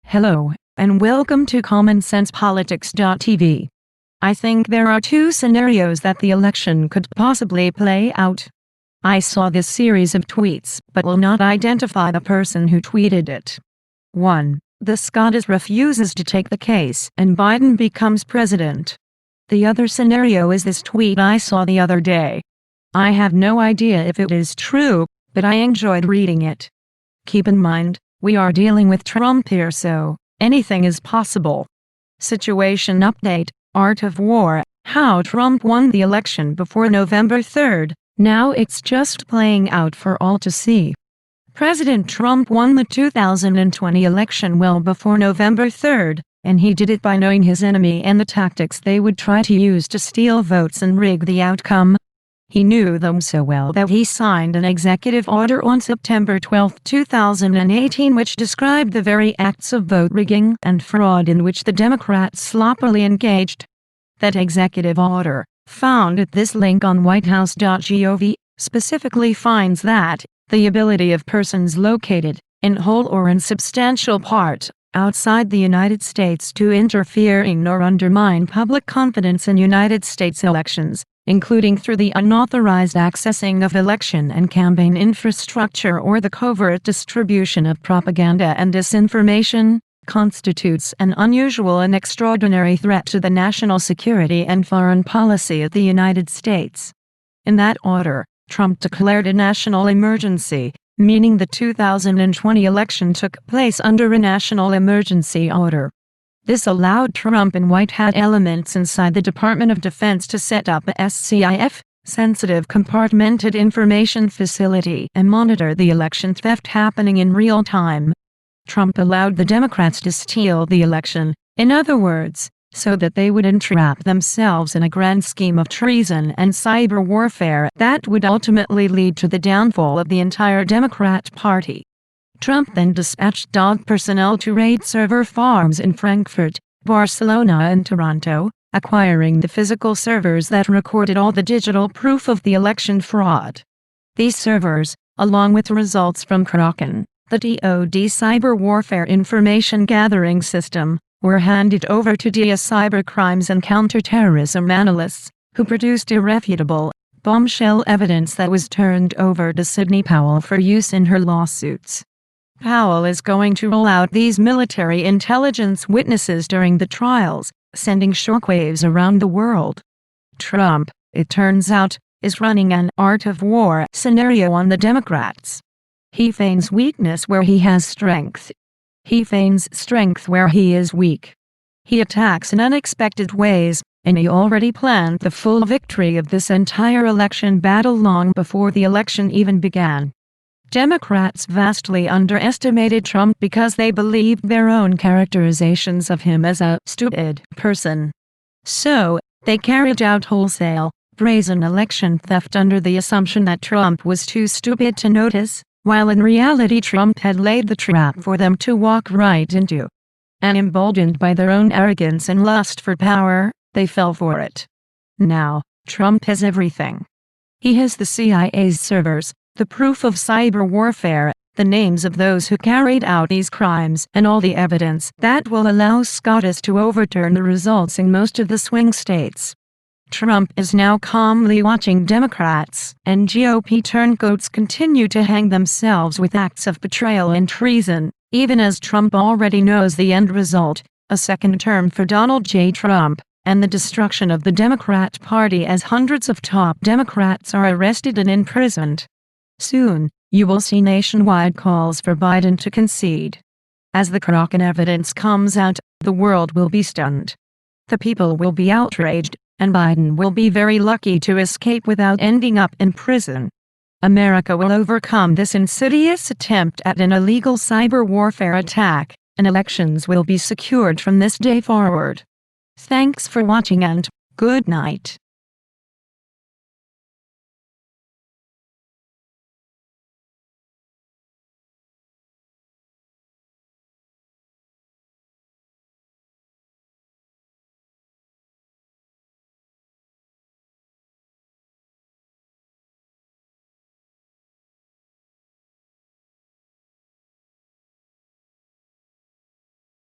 Hello, and welcome to CommonSensePolitics.tv. I think there are two scenarios that the election could possibly play out. I saw this series of tweets but will not identify the person who tweeted it. 1. The SCOTUS refuses to take the case and Biden becomes president. The other scenario is this tweet I saw the other day. I have no idea if it is true, but I enjoyed reading it. Keep in mind, we are dealing with Trump here, so anything is possible. Situation update: Art of War, how Trump won the election before November 3rd, now it's just playing out for all to see. President Trump won the 2020 election well before November 3rd, and he did it by knowing his enemy and the tactics they would try to use to steal votes and rig the outcome. He knew them so well that he signed an executive order on September 12, 2018 which described the very acts of vote rigging and fraud in which the Democrats sloppily engaged. That executive order, found at this link on whitehouse.gov, specifically finds that the ability of persons located, in whole or in substantial part, outside the United States to interfere in or undermine public confidence in United States elections, including through the unauthorized accessing of election and campaign infrastructure or the covert distribution of propaganda and disinformation, constitutes an unusual and extraordinary threat to the national security and foreign policy of the United States. In that order, Trump declared a national emergency, meaning the 2020 election took place under a national emergency order. This allowed Trump and White Hat elements inside the Department of Defense to set up a SCIF, Sensitive Compartmented Information Facility, and monitor the election theft happening in real time. Trump allowed the Democrats to steal the election, in other words, so that they would entrap themselves in a grand scheme of treason and cyber warfare that would ultimately lead to the downfall of the entire Democrat Party. Trump then dispatched dog personnel to raid server farms in Frankfurt, Barcelona and Toronto, acquiring the physical servers that recorded all the digital proof of the election fraud. These servers, along with results from Kraken, the DoD Cyber Warfare Information Gathering System, were handed over to DIA cybercrimes and counterterrorism analysts, who produced irrefutable, bombshell evidence that was turned over to Sidney Powell for use in her lawsuits. Powell is going to roll out these military intelligence witnesses during the trials, sending shockwaves around the world. Trump, it turns out, is running an art of war scenario on the Democrats. He feigns weakness where he has strength. He feigns strength where he is weak. He attacks in unexpected ways, and he already planned the full victory of this entire election battle long before the election even began. Democrats vastly underestimated Trump because they believed their own characterizations of him as a stupid person. So, they carried out wholesale, brazen election theft under the assumption that Trump was too stupid to notice, while in reality Trump had laid the trap for them to walk right into. And emboldened by their own arrogance and lust for power, they fell for it. Now, Trump has everything. He has the CIA's servers, the proof of cyber warfare, the names of those who carried out these crimes, and all the evidence that will allow SCOTUS to overturn the results in most of the swing states. Trump is now calmly watching Democrats and GOP turncoats continue to hang themselves with acts of betrayal and treason, even as Trump already knows the end result, a second term for Donald J. Trump, and the destruction of the Democrat Party as hundreds of top Democrats are arrested and imprisoned. Soon, you will see nationwide calls for Biden to concede. As the Kraken evidence comes out, the world will be stunned. The people will be outraged, and Biden will be very lucky to escape without ending up in prison. America will overcome this insidious attempt at an illegal cyber warfare attack, and elections will be secured from this day forward. Thanks for watching and good night.